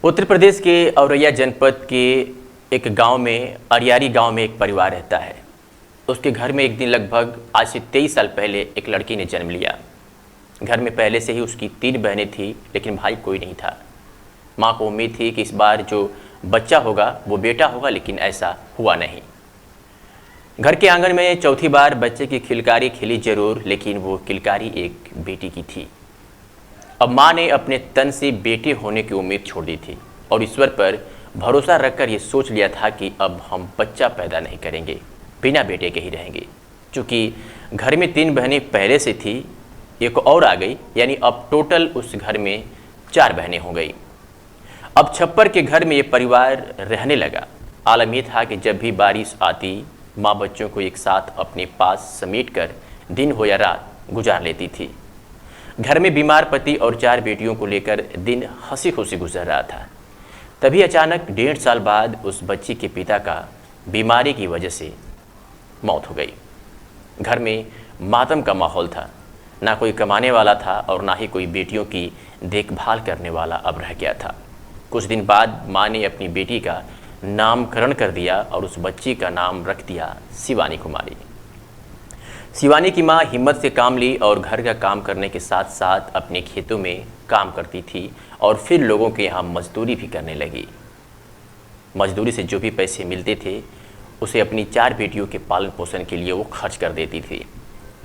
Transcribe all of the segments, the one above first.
उत्तर प्रदेश के औरैया जनपद के एक गांव में अरियारी गांव में एक परिवार रहता है। उसके घर में एक दिन लगभग आज से 23 साल पहले एक लड़की ने जन्म लिया। घर में पहले से ही उसकी 3 बहनें थी, लेकिन भाई कोई नहीं था। माँ को उम्मीद थी कि इस बार जो बच्चा होगा वो बेटा होगा, लेकिन ऐसा हुआ नहीं। घर के आंगन में चौथी बार बच्चे की किलकारी खिली जरूर, लेकिन वो किलकारी एक बेटी की थी। अब माँ ने अपने तन से बेटे होने की उम्मीद छोड़ दी थी और ईश्वर पर भरोसा रखकर ये सोच लिया था कि अब हम बच्चा पैदा नहीं करेंगे, बिना बेटे के ही रहेंगे। क्योंकि घर में 3 बहनें पहले से थी, एक और आ गई, यानी अब टोटल उस घर में 4 बहनें हो गई। अब छप्पर के घर में ये परिवार रहने लगा। आलम ये था कि जब भी बारिश आती, माँ बच्चों को एक साथ अपने पास समेटकर दिन हो या रात गुजार लेती थी। घर में बीमार पति और 4 बेटियों को लेकर दिन हंसी खुशी गुजर रहा था। तभी अचानक 1.5 साल बाद उस बच्ची के पिता का बीमारी की वजह से मौत हो गई। घर में मातम का माहौल था। ना कोई कमाने वाला था और ना ही कोई बेटियों की देखभाल करने वाला अब रह गया था। कुछ दिन बाद माँ ने अपनी बेटी का नामकरण कर दिया और उस बच्ची का नाम रख दिया शिवानी कुमारी। शिवानी की माँ हिम्मत से काम ली और घर का काम करने के साथ साथ अपने खेतों में काम करती थी और फिर लोगों के यहाँ मजदूरी भी करने लगी। मजदूरी से जो भी पैसे मिलते थे उसे अपनी 4 बेटियों के पालन पोषण के लिए वो खर्च कर देती थी।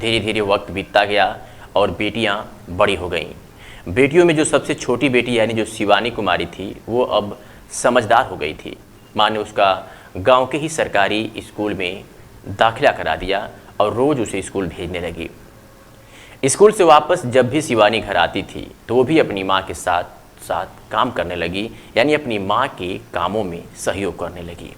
धीरे धीरे वक्त बीतता गया और बेटियाँ बड़ी हो गईं। बेटियों में जो सबसे छोटी बेटी यानी जो शिवानी कुमारी थी वो अब समझदार हो गई थी। माँ ने उसका गांव के ही सरकारी स्कूल में दाखिला करा दिया और रोज़ उसे स्कूल भेजने लगी। स्कूल से वापस जब भी शिवानी घर आती थी तो वो भी अपनी माँ के साथ साथ काम करने लगी, यानी अपनी माँ के कामों में सहयोग करने लगी।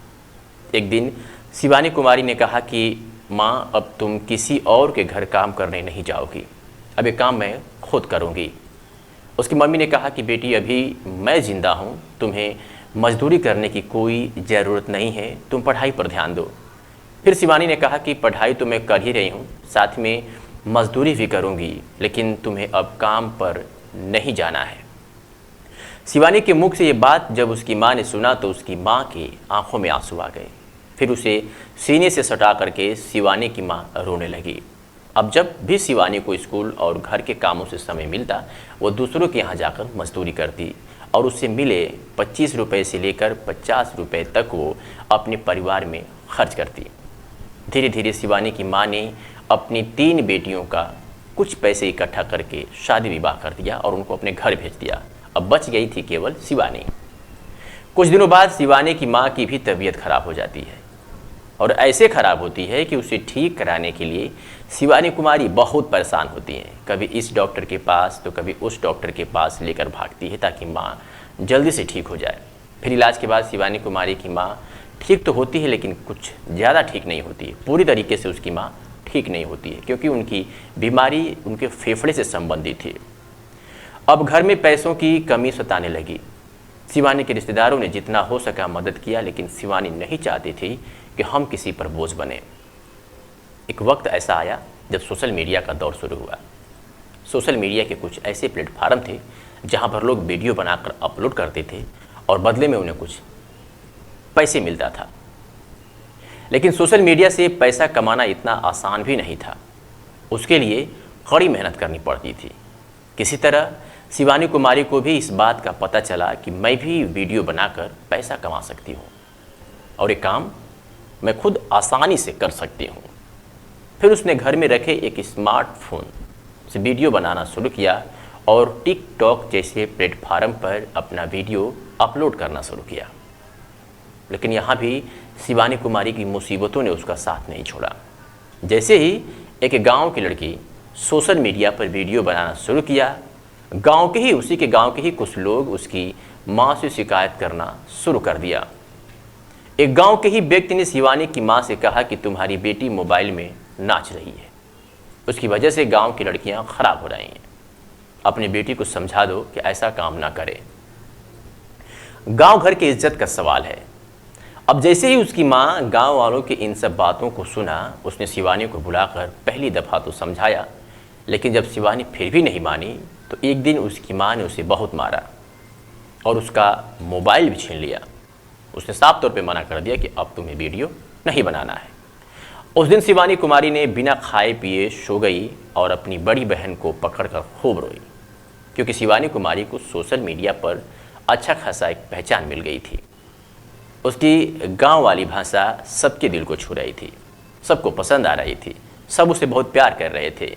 एक दिन शिवानी कुमारी ने कहा कि माँ, अब तुम किसी और के घर काम करने नहीं जाओगी, अब ये काम मैं खुद करूँगी। उसकी मम्मी ने कहा कि बेटी, अभी मैं ज़िंदा हूँ, तुम्हें मजदूरी करने की कोई ज़रूरत नहीं है, तुम पढ़ाई पर ध्यान दो। फिर शिवानी ने कहा कि पढ़ाई तो मैं कर ही रही हूँ, साथ में मजदूरी भी करूँगी, लेकिन तुम्हें अब काम पर नहीं जाना है। शिवानी के मुख से ये बात जब उसकी माँ ने सुना तो उसकी माँ की आंखों में आंसू आ गए। फिर उसे सीने से सटा करके शिवानी की माँ रोने लगी। अब जब भी शिवानी को स्कूल और घर के कामों से समय मिलता, वो दूसरों के यहाँ जाकर मजदूरी करती और उससे मिले 25 रुपये से लेकर 50 रुपये तक वो अपने परिवार में खर्च करती। धीरे धीरे शिवानी की माँ ने अपनी 3 बेटियों का कुछ पैसे इकट्ठा करके शादी विवाह कर दिया और उनको अपने घर भेज दिया। अब बच गई थी केवल शिवानी। कुछ दिनों बाद शिवानी की माँ की भी तबीयत खराब हो जाती है और ऐसे खराब होती है कि उसे ठीक कराने के लिए शिवानी कुमारी बहुत परेशान होती हैं। कभी इस डॉक्टर के पास तो कभी उस डॉक्टर के पास लेकर भागती है ताकि माँ जल्दी से ठीक हो जाए। फिर इलाज के बाद शिवानी कुमारी की माँ ठीक तो होती है, लेकिन कुछ ज़्यादा ठीक नहीं होती है। पूरी तरीके से उसकी माँ ठीक नहीं होती है क्योंकि उनकी बीमारी उनके फेफड़े से संबंधित थी। अब घर में पैसों की कमी सताने लगी। शिवानी के रिश्तेदारों ने जितना हो सका मदद किया, लेकिन शिवानी नहीं चाहती थी कि हम किसी पर बोझ बने। एक वक्त ऐसा आया जब सोशल मीडिया का दौर शुरू हुआ। सोशल मीडिया के कुछ ऐसे प्लेटफार्म थे जहाँ पर लोग वीडियो बनाकर अपलोड करते थे और बदले में उन्हें कुछ पैसे मिलता था। लेकिन सोशल मीडिया से पैसा कमाना इतना आसान भी नहीं था, उसके लिए कड़ी मेहनत करनी पड़ती थी। किसी तरह शिवानी कुमारी को भी इस बात का पता चला कि मैं भी वीडियो बनाकर पैसा कमा सकती हूँ और ये काम मैं खुद आसानी से कर सकती हूँ। फिर उसने घर में रखे एक स्मार्टफोन से वीडियो बनाना शुरू किया और टिकटॉक जैसे प्लेटफार्म पर अपना वीडियो अपलोड करना शुरू किया। लेकिन यहाँ भी शिवानी कुमारी की मुसीबतों ने उसका साथ नहीं छोड़ा। जैसे ही एक गांव की लड़की सोशल मीडिया पर वीडियो बनाना शुरू किया, उसी के गांव के ही कुछ लोग उसकी माँ से शिकायत करना शुरू कर दिया। एक गांव के ही व्यक्ति ने शिवानी की माँ से कहा कि तुम्हारी बेटी मोबाइल में नाच रही है, उसकी वजह से गांव की लड़कियां खराब हो रही हैं, अपनी बेटी को समझा दो कि ऐसा काम ना करे। गांव घर की इज्जत का सवाल है। अब जैसे ही उसकी माँ गांव वालों की इन सब बातों को सुना, उसने शिवानी को बुलाकर पहली दफ़ा तो समझाया, लेकिन जब शिवानी फिर भी नहीं मानी तो एक दिन उसकी माँ ने उसे बहुत मारा और उसका मोबाइल भी छीन लिया। उसने साफ तौर पे मना कर दिया कि अब तुम्हें वीडियो नहीं बनाना है। उस दिन शिवानी कुमारी ने बिना खाए पिए सो गई और अपनी बड़ी बहन को पकड़कर खूब रोई, क्योंकि शिवानी कुमारी को सोशल मीडिया पर अच्छा खासा एक पहचान मिल गई थी। उसकी गांव वाली भाषा सबके दिल को छू रही थी, सबको पसंद आ रही थी, सब उसे बहुत प्यार कर रहे थे।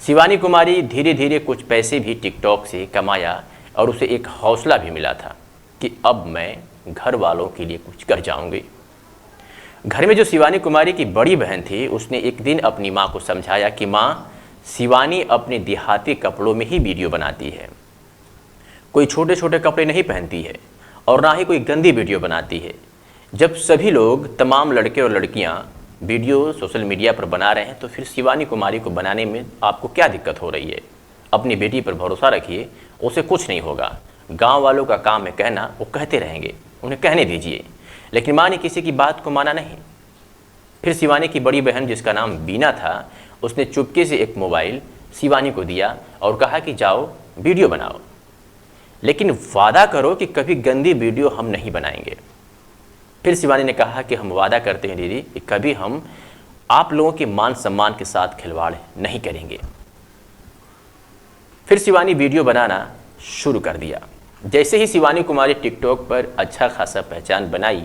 शिवानी कुमारी धीरे धीरे कुछ पैसे भी टिकटॉक से कमाया और उसे एक हौसला भी मिला था कि अब मैं घर वालों के लिए कुछ कर जाऊंगी। घर में जो शिवानी कुमारी की बड़ी बहन थी, उसने एक दिन अपनी माँ को समझाया कि माँ, शिवानी अपने देहाती कपड़ों में ही वीडियो बनाती है, कोई छोटे छोटे कपड़े नहीं पहनती है और ना ही कोई गंदी वीडियो बनाती है। जब सभी लोग, तमाम लड़के और लड़कियां वीडियो सोशल मीडिया पर बना रहे हैं तो फिर शिवानी कुमारी को बनाने में आपको क्या दिक्कत हो रही है? अपनी बेटी पर भरोसा रखिए, उसे कुछ नहीं होगा। गांव वालों का काम है कहना, वो कहते रहेंगे, उन्हें कहने दीजिए। लेकिन माँ ने किसी की बात को माना नहीं। फिर शिवानी की बड़ी बहन, जिसका नाम बीना था, उसने चुपके से एक मोबाइल शिवानी को दिया और कहा कि जाओ वीडियो बनाओ, लेकिन वादा करो कि कभी गंदी वीडियो हम नहीं बनाएंगे। फिर शिवानी ने कहा कि हम वादा करते हैं दीदी कि कभी हम आप लोगों के मान सम्मान के साथ खिलवाड़ नहीं करेंगे। फिर शिवानी वीडियो बनाना शुरू कर दिया। जैसे ही शिवानी कुमारी टिकटॉक पर अच्छा खासा पहचान बनाई,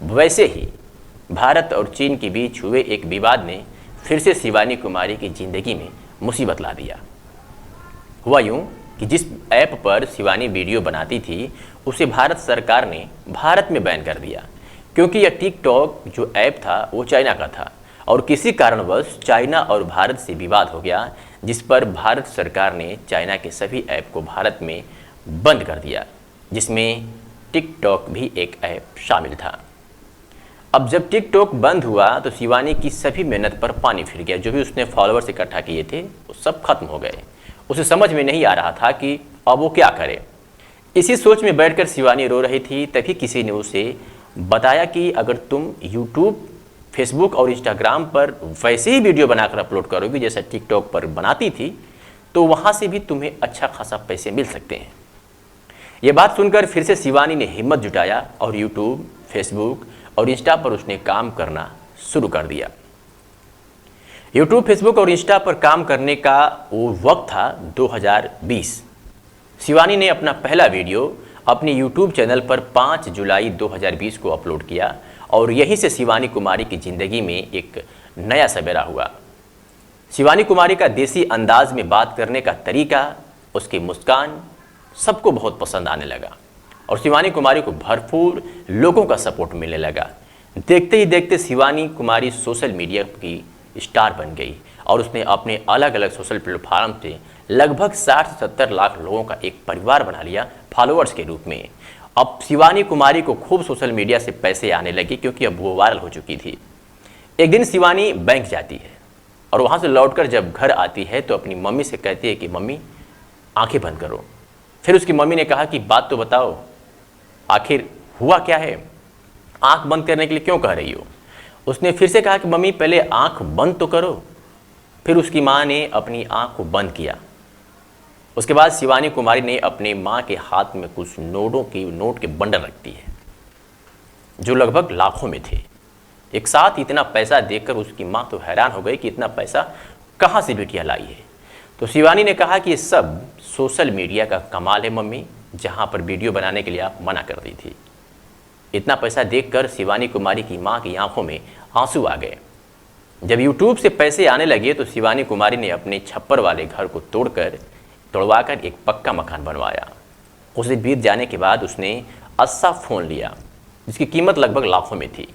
वैसे ही भारत और चीन के बीच हुए एक विवाद ने फिर से शिवानी कुमारी की ज़िंदगी में मुसीबत ला दिया। हुआ यूँ कि जिस ऐप पर शिवानी वीडियो बनाती थी, उसे भारत सरकार ने भारत में बैन कर दिया, क्योंकि यह टिकटॉक जो ऐप था वो चाइना का था और किसी कारणवश चाइना और भारत से विवाद हो गया, जिस पर भारत सरकार ने चाइना के सभी ऐप को भारत में बंद कर दिया, जिसमें टिकटॉक भी एक ऐप शामिल था। अब जब टिकटॉक बंद हुआ तो शिवानी की सभी मेहनत पर पानी फिर गया। जो भी उसने फॉलोअर्स इकट्ठा किए थे वो सब खत्म हो गए। उसे समझ में नहीं आ रहा था कि अब वो क्या करे। इसी सोच में बैठकर शिवानी रो रही थी। तभी किसी ने उसे बताया कि अगर तुम यूट्यूब, फेसबुक और इंस्टाग्राम पर वैसे ही वीडियो बनाकर अपलोड करोगी जैसा टिकटॉक पर बनाती थी, तो वहाँ से भी तुम्हें अच्छा खासा पैसे मिल सकते हैं। ये बात सुनकर फिर से शिवानी ने हिम्मत जुटाया और यूट्यूब, फेसबुक और इंस्टा पर उसने काम करना शुरू कर दिया। यूट्यूब, फेसबुक और इंस्टा पर काम करने का वो वक्त था 2020। शिवानी ने अपना पहला वीडियो अपने यूट्यूब चैनल पर 5 जुलाई 2020 को अपलोड किया और यहीं से शिवानी कुमारी की ज़िंदगी में एक नया सवेरा हुआ। शिवानी कुमारी का देसी अंदाज में बात करने का तरीका, उसकी मुस्कान सबको बहुत पसंद आने लगा और शिवानी कुमारी को भरपूर लोगों का सपोर्ट मिलने लगा। देखते ही देखते शिवानी कुमारी सोशल मीडिया की स्टार बन गई और उसने अपने अलग अलग सोशल प्लेटफार्म से लगभग 60 से 70 लाख लोगों का एक परिवार बना लिया फॉलोअर्स के रूप में। अब शिवानी कुमारी को खूब सोशल मीडिया से पैसे आने लगे, क्योंकि अब वो वायरल हो चुकी थी। एक दिन शिवानी बैंक जाती है और वहाँ से लौटकर जब घर आती है तो अपनी मम्मी से कहती है कि मम्मी आंखें बंद करो। फिर उसकी मम्मी ने कहा कि बात तो बताओ, आखिर हुआ क्या है, आंख बंद करने के लिए क्यों कह रही हो? उसने फिर से कहा कि मम्मी पहले आंख बंद तो करो। फिर उसकी माँ ने अपनी आंख को बंद किया। उसके बाद शिवानी कुमारी ने अपने माँ के हाथ में कुछ नोट के बंडल रखती है, जो लगभग लाखों में थे। एक साथ इतना पैसा देखकर उसकी माँ तो हैरान हो गई कि इतना पैसा कहाँ से बिटिया लाई है। तो शिवानी ने कहा कि ये सब सोशल मीडिया का कमाल है मम्मी, जहाँ पर वीडियो बनाने के लिए आप मना कर दी थी। इतना पैसा देखकर शिवानी कुमारी की माँ की आंखों में आंसू आ गए। जब यूट्यूब से पैसे आने लगे तो शिवानी कुमारी ने अपने छप्पर वाले घर को तोड़वाकर एक पक्का मकान बनवाया। कुछ दिन बीत जाने के बाद उसने अच्छा फ़ोन लिया, जिसकी कीमत लगभग लाखों में थी।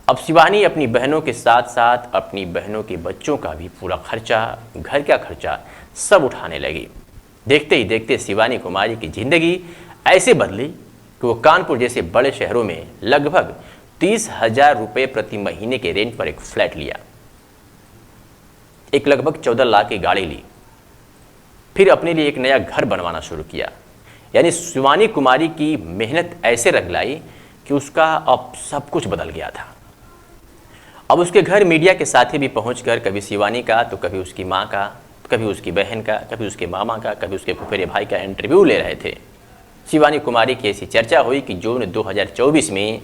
अब शिवानी अपनी बहनों के साथ साथ अपनी बहनों के बच्चों का भी पूरा खर्चा, घर का खर्चा सब उठाने लगी। देखते ही देखते शिवानी कुमारी की ज़िंदगी ऐसे बदली कि वो कानपुर जैसे बड़े शहरों में लगभग 30,000 रुपये प्रति महीने के रेंट पर एक फ्लैट लिया, एक लगभग 14 लाख की गाड़ी ली, फिर अपने लिए एक नया घर बनवाना शुरू किया। यानी शिवानी कुमारी की मेहनत ऐसे रंग लाई कि उसका अब सब कुछ बदल गया था। अब उसके घर मीडिया के साथी भी पहुंचकर कभी शिवानी का तो कभी उसकी माँ का, कभी उसकी बहन का, कभी उसके मामा का, कभी उसके फुफेरे भाई का इंटरव्यू ले रहे थे। शिवानी कुमारी की ऐसी चर्चा हुई कि जून 2024 में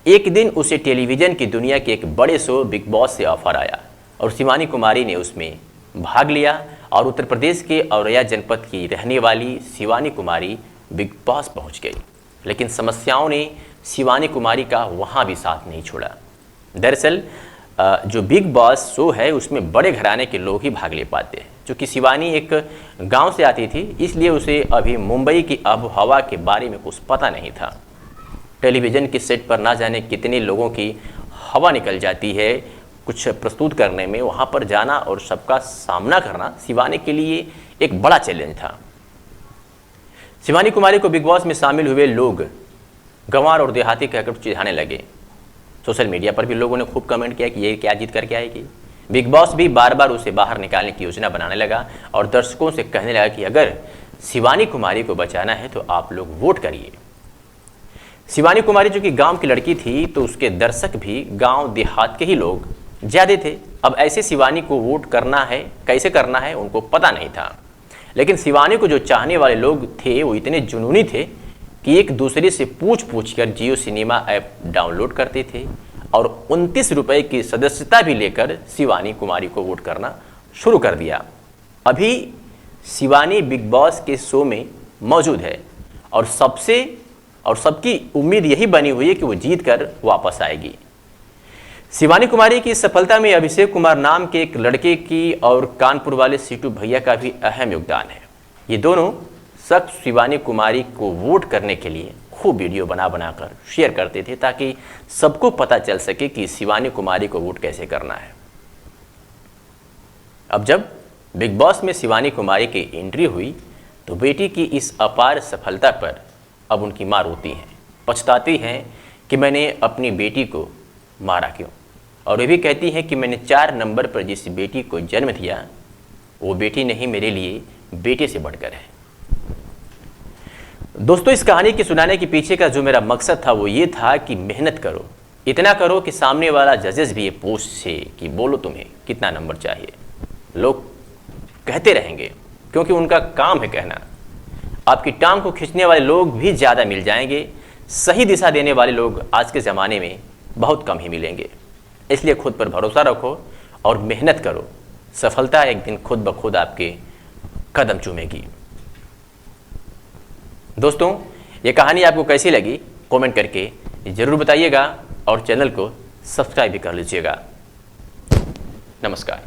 एक दिन उसे टेलीविज़न की दुनिया के एक बड़े शो बिग बॉस से ऑफर आया और शिवानी कुमारी ने उसमें भाग लिया और उत्तर प्रदेश के औरैया जनपद की रहने वाली शिवानी कुमारी बिग बॉस पहुंच गई। लेकिन समस्याओं ने शिवानी कुमारी का वहां भी साथ नहीं छोड़ा। दरअसल जो बिग बॉस शो है उसमें बड़े घराने के लोग ही भाग ले पाते हैं। चूँकि शिवानी एक गांव से आती थी, इसलिए उसे अभी मुंबई की आबोहवा के बारे में कुछ पता नहीं था। टेलीविज़न के सेट पर ना जाने कितने लोगों की हवा निकल जाती है कुछ प्रस्तुत करने में। वहाँ पर जाना और सबका सामना करना शिवानी के लिए एक बड़ा चैलेंज था। शिवानी कुमारी को बिग बॉस में शामिल हुए लोग गंवार और देहाती कहकर चिढ़ाने लगे। सोशल मीडिया पर भी लोगों ने खूब कमेंट किया कि ये क्या जीत करके आएगी। बिग बॉस भी बार बार उसे बाहर निकालने की योजना बनाने लगा और दर्शकों से कहने लगा कि अगर शिवानी कुमारी को बचाना है तो आप लोग वोट करिए। शिवानी कुमारी जो कि गांव की लड़की थी, तो उसके दर्शक भी गांव देहात के ही लोग ज़्यादा थे। अब ऐसे शिवानी को वोट करना है, कैसे करना है, उनको पता नहीं था। लेकिन शिवानी को जो चाहने वाले लोग थे वो इतने जुनूनी थे कि एक दूसरे से पूछ कर जियो सिनेमा ऐप डाउनलोड करते थे और 29 रुपये की सदस्यता भी लेकर शिवानी कुमारी को वोट करना शुरू कर दिया। अभी शिवानी बिग बॉस के शो में मौजूद है और सबकी उम्मीद यही बनी हुई है कि वो जीत कर वापस आएगी। शिवानी कुमारी की सफलता में अभिषेक कुमार नाम के एक लड़के की और कानपुर वाले सीटू भैया का भी अहम योगदान है। ये दोनों शख्स शिवानी कुमारी को वोट करने के लिए खूब वीडियो बनाकर शेयर करते थे ताकि सबको पता चल सके कि शिवानी कुमारी को वोट कैसे करना है। अब जब बिग बॉस में शिवानी कुमारी की एंट्री हुई तो बेटी की इस अपार सफलता पर अब उनकी मां रोती हैं, पछताती हैं कि मैंने अपनी बेटी को मारा क्यों। और ये भी कहती हैं कि मैंने 4 नंबर पर जिस बेटी को जन्म दिया वो बेटी नहीं, मेरे लिए बेटे से बढ़कर है। दोस्तों, इस कहानी की सुनाने के पीछे का जो मेरा मकसद था वो ये था कि मेहनत करो, इतना करो कि सामने वाला जजेस भी ये पूछे कि बोलो तुम्हें कितना नंबर चाहिए। लोग कहते रहेंगे क्योंकि उनका काम है कहना। आपकी टांग को खींचने वाले लोग भी ज़्यादा मिल जाएंगे, सही दिशा देने वाले लोग आज के ज़माने में बहुत कम ही मिलेंगे। इसलिए खुद पर भरोसा रखो और मेहनत करो, सफलता एक दिन खुद ब खुद आपके कदम चूमेगी। दोस्तों, ये कहानी आपको कैसी लगी कमेंट करके ज़रूर बताइएगा और चैनल को सब्सक्राइब भी कर लीजिएगा। नमस्कार।